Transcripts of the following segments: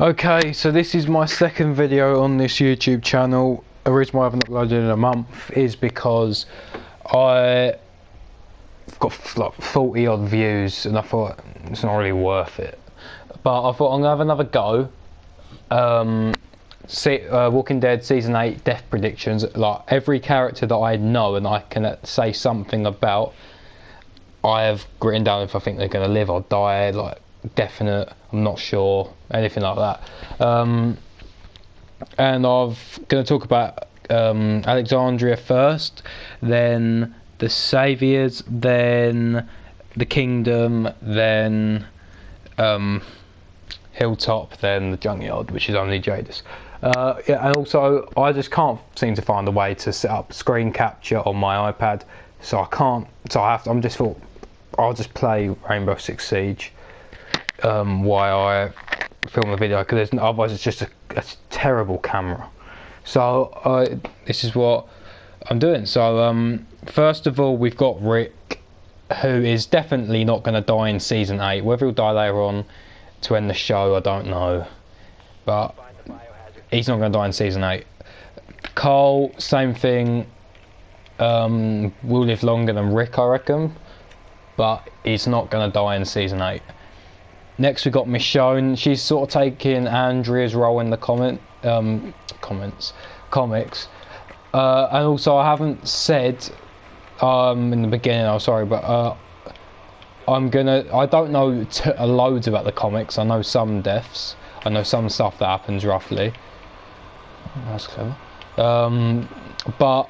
Okay, so this is my second video on this YouTube channel. The reason why I haven't uploaded in a month is because I've got like 40 odd views and I thought it's not really worth it. But I thought I'm gonna have another go. Walking Dead Season 8 death predictions. Like every character that I know and I can say something about, I have written down if I think they're gonna live or die, like definite, I'm not sure, anything like that. And I'm going to talk about Alexandria first, then the Saviors, then the Kingdom, then Hilltop, then the Junkyard, which is only Jadis. Yeah, and also I just can't seem to find a way to set up screen capture on my iPad, so I can't. So I'm just thought I'll just play Rainbow Six Siege. Why I film the video, because otherwise it's just a terrible camera. So this is what I'm doing. So first of all, we've got Rick, who is definitely not going to die in Season 8. Whether he'll die later on to end the show, I don't know, but he's not going to die in Season 8. Carl, same thing, will live longer than Rick, I reckon, but he's not going to die in Season 8. Next we got Michonne. She's sort of taking Andrea's role in the comics. And also I haven't said in the beginning, I'm sorry, but I don't know loads about the comics. I know some deaths. I know some stuff that happens roughly. That's clever. But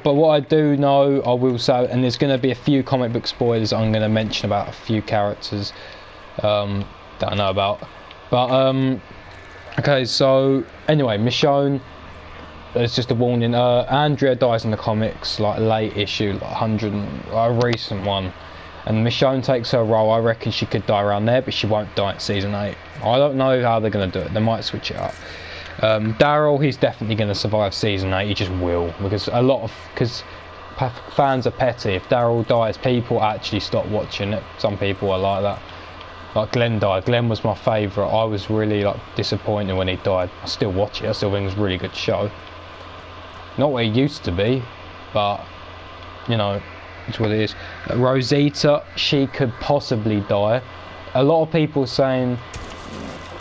what I do know, I will say, and there's going to be a few comic book spoilers I'm going to mention about a few characters that I know about. But okay, so anyway, Michonne, there's just a warning. Andrea dies in the comics, like late issue, like 100, a recent one, and Michonne takes her role. I reckon she could die around there, but she won't die at Season 8. I don't know how they're going to do it. They might switch it up. Daryl, he's definitely going to survive Season 8. He just will, because fans are petty. If Daryl dies, people actually stop watching it. Some people are like that. Like Glenn died. Glenn was my favourite. I was really disappointed when he died. I still watch it. I still think it's a really good show. Not what he used to be, but you know, it's what it is. Rosita, she could possibly die. A lot of people saying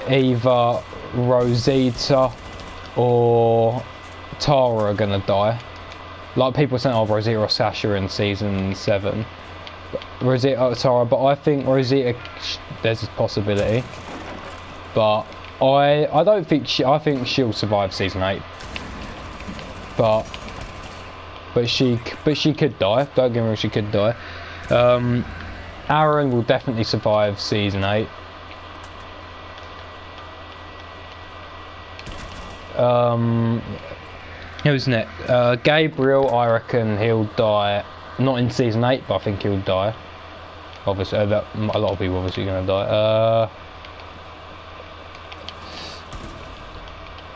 either Rosita or Tara are gonna die. Like people saying, oh, Rosita or Sasha in Season 7. Rosita or Tara, but I think Rosita, there's a possibility. But I don't think I think she'll survive Season 8. But she could die. Don't get me wrong, she could die. Aaron will definitely survive Season 8. Who's next? Gabriel, I reckon he'll die. Not in Season 8, but I think he'll die. Obviously, a lot of people obviously going to die.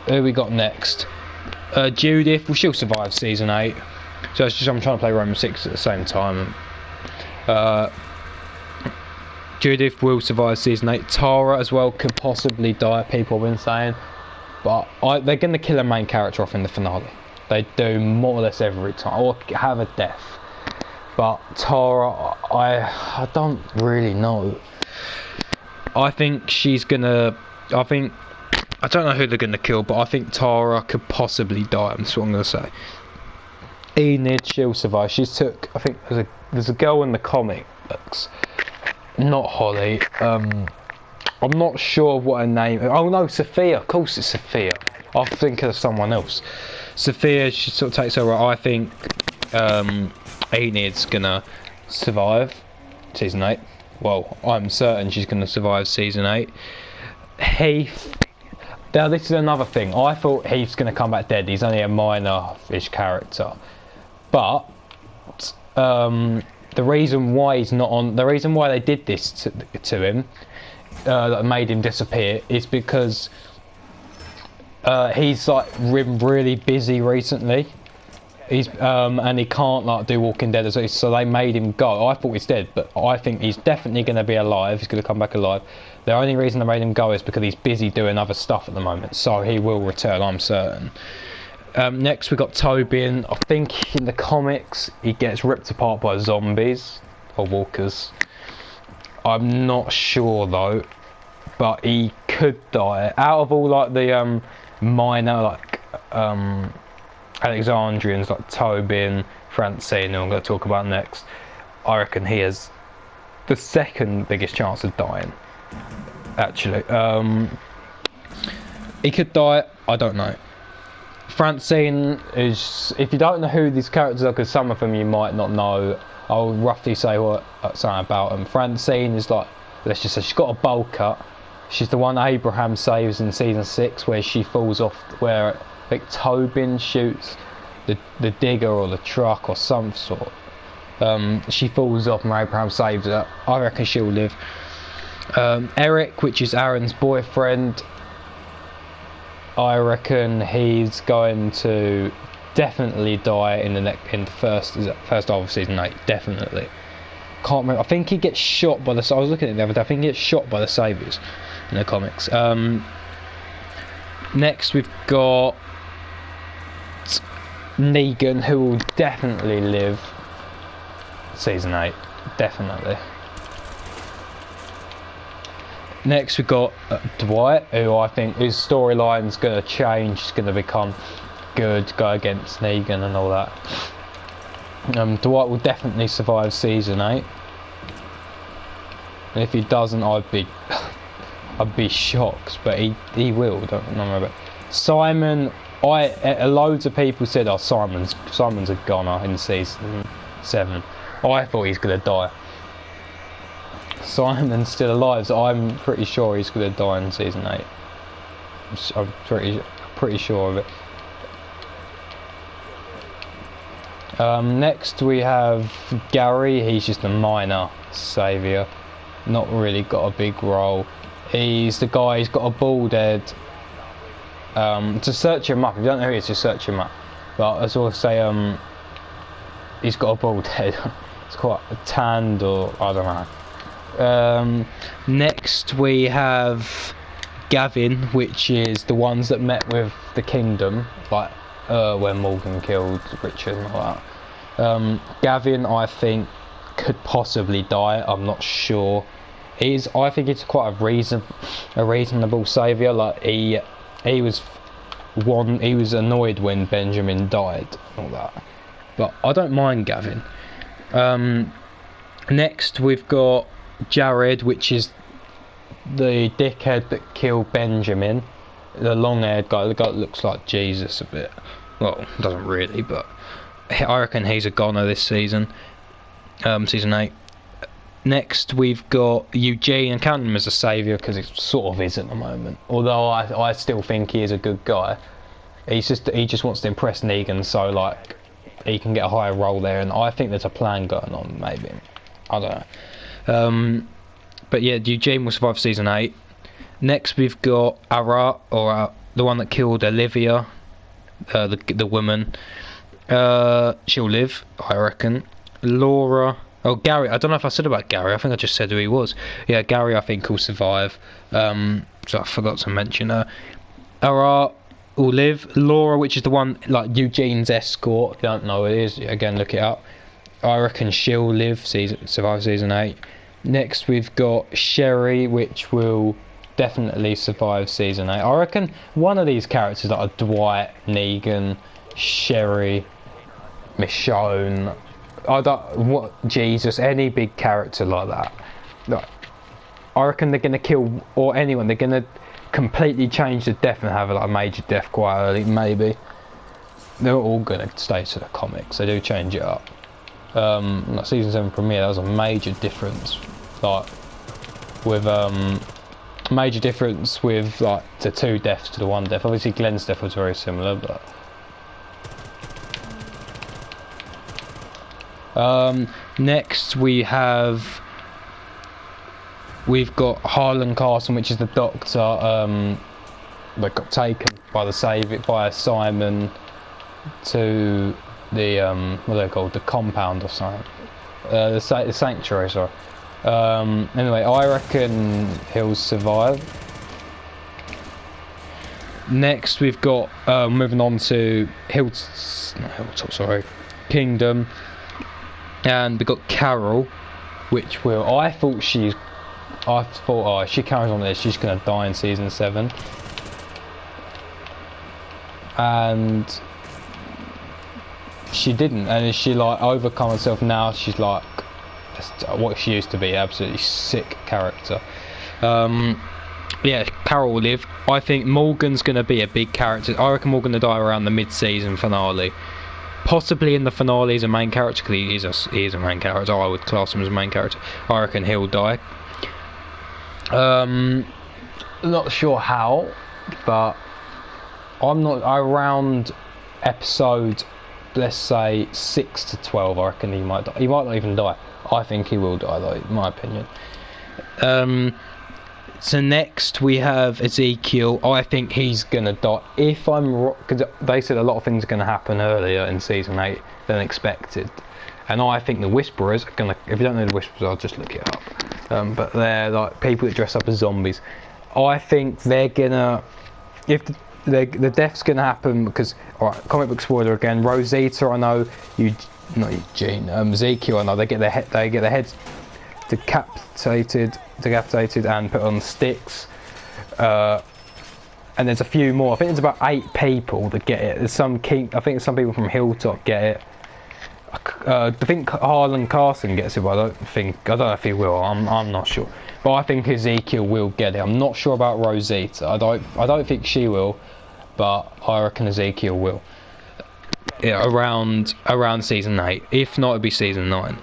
Who we got next? Judith, well, she'll survive Season 8. So it's just I'm trying to play Rainbow Six at the same time. Judith will survive Season 8. Tara as well could possibly die, people have been saying. But they're going to kill a main character off in the finale. They do more or less every time, or have a death. But Tara, I don't really know. I think she's gonna. I don't know who they're gonna kill, but I think Tara could possibly die. That's what I'm gonna say. Enid, she'll survive. I think there's a girl in the comics, not Holly. I'm not sure what her name is. Oh no, Sophia. Of course it's Sophia. I'll think of someone else. Sophia, she sort of takes her right. I think Enid's gonna survive Season 8. Well, I'm certain she's gonna survive Season 8. Heath. Now this is another thing. I thought Heath's gonna come back dead. He's only a minor-ish character. But the reason why he's not on, the reason why they did this to him, that made him disappear, is because he's been really busy recently. He's and he can't like do Walking Dead, so they made him go. I thought he's dead, but I think he's definitely going to be alive. He's going to come back alive. The only reason they made him go is because he's busy doing other stuff at the moment, so he will return, I'm certain. Next we got Tobin. I think in the comics he gets ripped apart by zombies or walkers. I'm not sure though, but he could die. Out of all like the minor like Alexandrians like Tobin, Francine, who I'm going to talk about next, I reckon he has the second biggest chance of dying. Actually, he could die. I don't know. Francine is, if you don't know who these characters are, because some of them you might not know, I'll roughly say something about them. Francine is like, let's just say she's got a bowl cut. She's the one Abraham saves in season 6, where she falls off, where I think Tobin shoots the digger or the truck or some sort. She falls off and Abraham saves her. I reckon she'll live. Eric, which is Aaron's boyfriend, I reckon he's going to definitely die in the first half of season 8. Definitely. Can't remember. I think he gets shot by I was looking at it the other day. I think he gets shot by the Saviours in the comics. Next we've got Negan, who will definitely live season 8. Definitely. Next we've got Dwight, who I think his storyline's going to change. He's going to become good, go against Negan and all that. Dwight will definitely survive season 8. And if he doesn't, I'd be shocked, but he will. Don't remember. Simon, loads of people said, "Oh, Simon's a goner in season 7." I thought he's going to die. Simon's still alive, so I'm pretty sure he's going to die in season 8. I'm pretty sure of it. Next we have Gary. He's just a minor saviour, not really got a big role. He's the guy, he's got a bald head. To search him up, if you don't know who he is, just search him up. But as I say, he's got a bald head. It's quite tanned, or I don't know. Next we have Gavin, which is the ones that met with the Kingdom, like when Morgan killed Richard and all that. Gavin, I think, could possibly die. I'm not sure. I think it's quite a reasonable saviour. Like he was annoyed when Benjamin died and all that, but I don't mind Gavin. Next we've got Jared, which is the dickhead that killed Benjamin, the long-haired guy, the guy that looks like Jesus a bit. Well, doesn't really, but I reckon he's a goner this season, season 8. Next we've got Eugene, and counting him as a saviour because he sort of is at the moment. Although I still think he is a good guy. He just wants to impress Negan, so like he can get a higher role there, and I think there's a plan going on. Maybe, I don't know. But yeah, Eugene will survive season 8. Next we've got Ara, or the one that killed Olivia, the woman. She'll live, I reckon. Laura. Oh, Gary. I don't know if I said about Gary. I think I just said who he was. Yeah, Gary, I think, will survive. So I forgot to mention her. Ara will live. Laura, which is the one like Eugene's escort. If you don't know who it is, again, look it up. I reckon she'll live, survive season 8. Next we've got Sherry, which will definitely survive season 8. I reckon one of these characters, like a Dwight, Negan, Sherry, Michonne, Jesus, any big character like that. Like, I reckon they're gonna kill, or anyone, they're gonna completely change the death and have like a major death quite early, maybe. They're all gonna stay to the comics. They do change it up. Like season 7 premiere, that was a major difference. Like with major difference with like the 2 deaths to the 1 death. Obviously Glenn's death was very similar, but next we've got Harlan Carson, which is the doctor that got taken by by Simon to what are they called, the compound or something, the sanctuary, sorry. Anyway, I reckon he'll survive. Next we've got moving on to Kingdom, and we've got Carol, which I thought she carries on this, she's going to die in season 7, and she didn't, and she like overcome herself. Now she's like what she used to be, absolutely sick character. Yeah, Carol will live. I think Morgan's going to be a big character. I reckon Morgan will die around the mid-season finale. Possibly in the finale as a main character, because he is a main character. I would class him as a main character. I reckon he'll die. Not sure how, but I'm not around episode, let's say 6 to 12. I reckon he might die. He might not even die. I think he will die, though, in my opinion. So next we have Ezekiel. I think he's gonna die. If I'm wrong, because they said a lot of things are gonna happen earlier in season 8 than expected, and I think the Whisperers are gonna. If you don't know the Whisperers, I'll just look it up. But they're like people that dress up as zombies. I think they're gonna. If the death's gonna happen, because alright, comic book spoiler again. Rosita, I know not Eugene. Ezekiel, I know they get their heads decapitated and put on sticks, and there's a few more. I think there's about 8 people that get it. There's some I think some people from Hilltop get it. I think Harlan Carson gets it, but I don't know if he will. I'm not sure, but I think Ezekiel will get it. I'm not sure about Rosita. I don't think she will, but I reckon Ezekiel will. Yeah, around season 8. If not, it'll be season 9.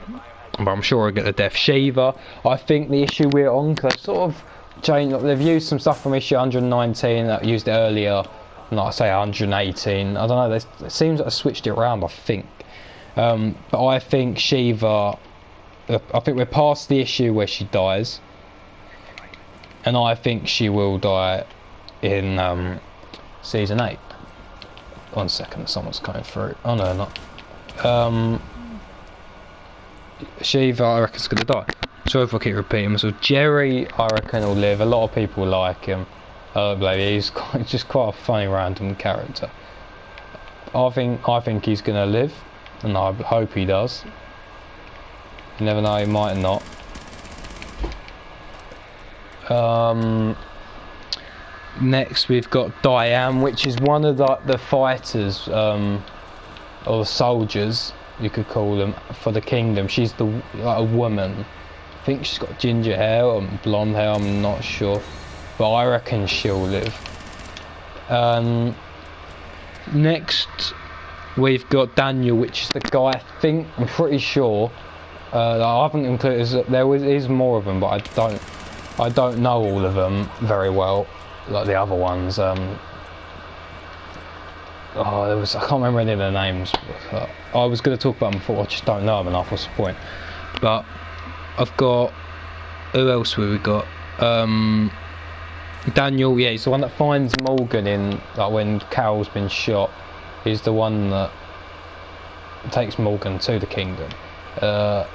But I'm sure I'll get the death. Shiva, I think the issue we're on, because they've sort of changed. They've used some stuff from issue 119 that used it earlier, like I say 118. I don't know. It seems like I switched it around. I think, but I think Shiva. I think we're past the issue where she dies, and I think she will die in season 8. 1 second, someone's coming through. Oh no, not. Shiva, I reckon, is going to die. Sorry if I keep repeating myself. Jerry, I reckon, will live. A lot of people like him. He's just quite a funny random character. I think he's going to live, and I hope he does. You never know, he might not. Next we've got Diane, which is one of the fighters, or the soldiers, you could call them, for the kingdom. She's a woman. I think she's got ginger hair or blonde hair, I'm not sure, but I reckon she'll live. Next we've got Daniel, which is the guy, I'm pretty sure, I haven't included, there is more of them, but I don't know all of them very well, like the other ones. I can't remember any of their names. I was going to talk about them before, I just don't know them enough, what's the point? But I've got, who else have we got? Daniel, yeah, he's the one that finds Morgan in, like when Carol's been shot. He's the one that takes Morgan to the kingdom. I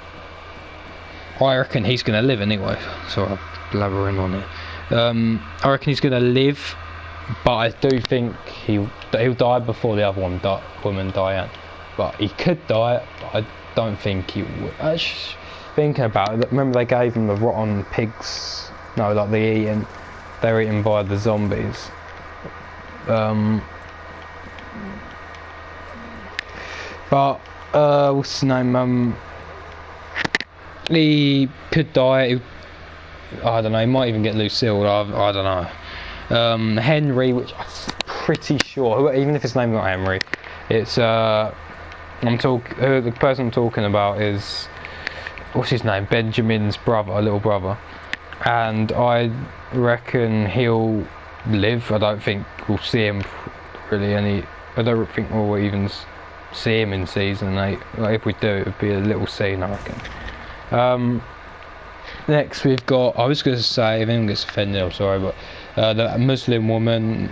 reckon he's going to live anyway, so I'm blabbering on it. I reckon he's going to live, but I do think he'll die before the other woman, Diane. But he could die, but I don't think he would. Thinking about it, remember they gave him the rotten pigs? No, like they were eaten by the zombies. But what's his name? He could die. I don't know. He might even get Lucille. I don't know. Henry, which I'm pretty sure, even if his name's not Henry, it's the person I'm talking about is, what's his name? Benjamin's brother, little brother, and I reckon he'll live. I don't think we'll see him really any. I don't think we'll even see him in season 8. Like, if we do, it would be a little scene, I reckon. Next we've got, I was going to say, if anyone gets offended, I'm sorry, but the Muslim woman,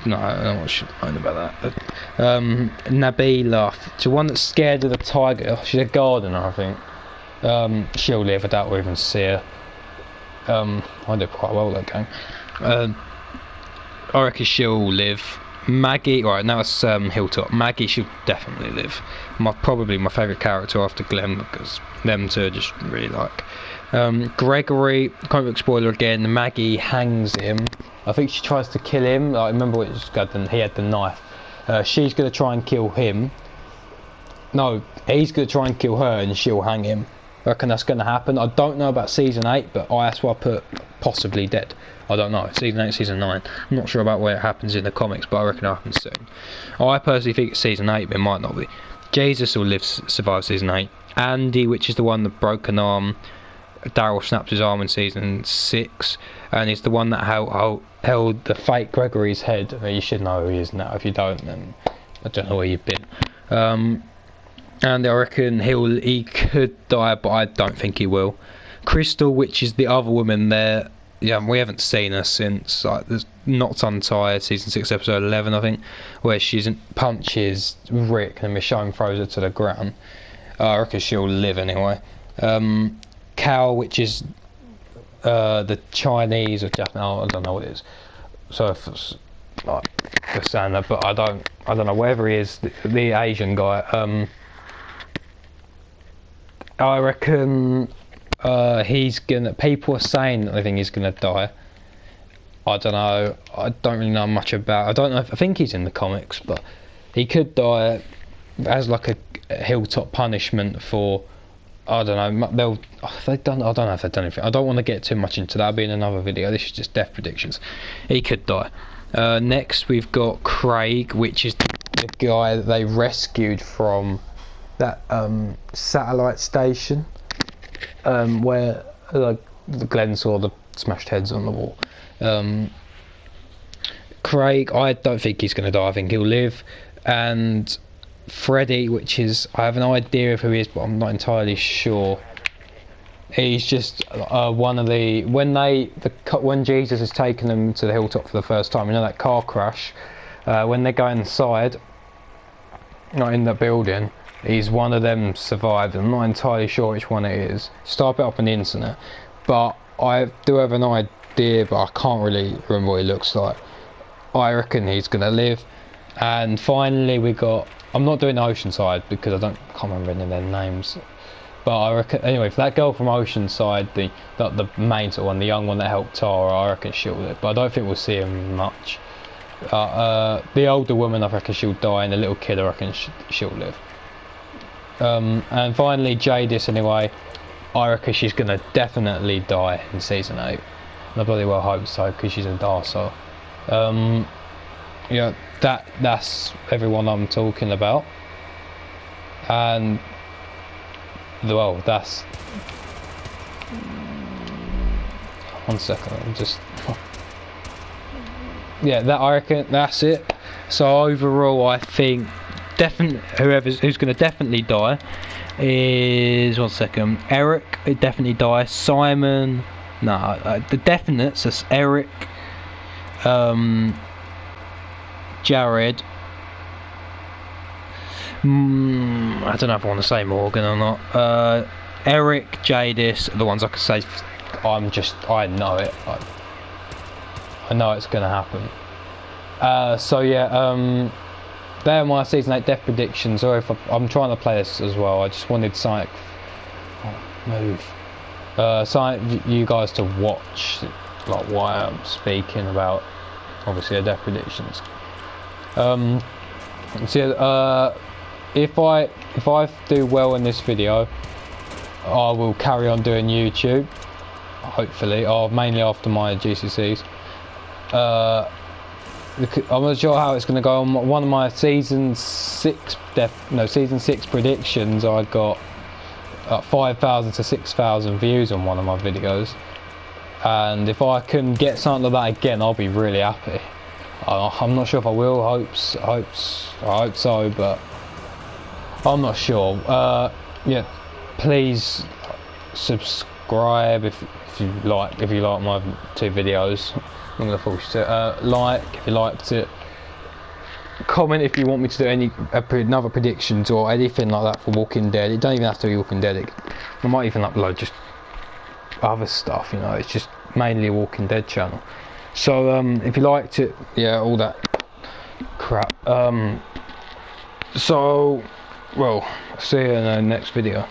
no, I don't know what she's about that. Nabila, the one that's scared of the tiger. She's a gardener, I think. She'll live. I doubt we'll even see her. I did quite well that game. I reckon she'll live. Maggie, right now it's Hilltop. Maggie should definitely live. Probably my favourite character after Glenn, because them two I just really like. Gregory, comic book spoiler again. Maggie hangs him. I think she tries to kill him. I remember what he had the knife. She's gonna try and kill him. No, he's gonna try and kill her, and she'll hang him. I reckon that's gonna happen. I don't know about season 8, but that's why I put possibly dead. I don't know. Season 8, season 9. I'm not sure about where it happens in the comics, but I reckon it happens soon. I personally think it's season 8, but it might not be. Jesus will survive season 8. Andy, which is the one that broke an arm. Daryl snapped his arm in season 6, and he's the one that held the fake Gregory's head. You should know who he is now. If you don't, then I don't know where you've been. And I reckon he could die, but I don't think he will. Crystal, which is the other woman there, yeah, we haven't seen her since there's Knots Untied, season 6, episode 11, I think, where she punches Rick and Michonne throws her to the ground. I reckon she'll live anyway. Cal, which is the Chinese or Japanese, I don't know what it is. So if it's like the standard, but I don't know whether he is the Asian guy. I reckon people are saying that they think he's gonna die. I don't know. I don't really know much about. I don't know. I think he's in the comics, but he could die as like a Hilltop punishment for. I don't know. I don't know if they've done anything. I don't want to get too much into that. That'll be in another video. This is just death predictions. He could die. Next, we've got Craig, which is the guy that they rescued from that satellite station, where the Glenn saw the smashed heads on the wall. Craig, I don't think he's going to die. I think he'll live. And Freddy, which is, I have an idea of who he is, but I'm not entirely sure. He's just one of the when Jesus has taken them to the Hilltop for the first time. You know that car crash, when they go inside, not in the building. He's one of them survived. I'm not entirely sure which one it is. Start it up on the internet, but I do have an idea, but I can't really remember what he looks like. I reckon he's gonna live. And finally, we got. I'm not doing Oceanside because I can't remember any of their names. But I reckon anyway, for that girl from Oceanside, the main sort of one, the young one that helped Tara, I reckon she'll live. But I don't think we'll see him much. The older woman, I reckon she'll die, and the little kid, I reckon she'll live. And finally, Jadis, anyway, I reckon she's gonna definitely die in season 8. And I bloody well hope so, because she's a Darso. Yeah, that's everyone I'm talking about. And well, that's. One second, I'm just. Yeah, I reckon that's it. So overall, I think who's going to definitely die is Eric. It definitely die. Simon, no, the definites is Eric, Jared. I don't know if I want to say Morgan or not. Eric, Jadis are the ones I could say. I know it. I know it's going to happen. So yeah, they're my season 8 death predictions. Or if I'm trying to play this as well, I just wanted something. Something you guys to watch, like why I'm speaking about. Obviously, death predictions. So yeah, if I do well in this video, I will carry on doing YouTube. Hopefully, mainly after my GCSEs. I'm not sure how it's going to go. On one of my season 6 predictions, I got 5,000 to 6,000 views on one of my videos, and if I can get something like that again, I'll be really happy. I'm not sure if I will. I hope so, but I'm not sure. Yeah, please subscribe if you like my 2 videos. I'm gonna force you to like if you liked it. comment if you want me to do any another predictions or anything like that for Walking Dead. It don't even have to be Walking Dead. I might even upload just other stuff, you know. It's just mainly a Walking Dead channel. So if you liked it, yeah, all that crap. So, well, see you in the next video.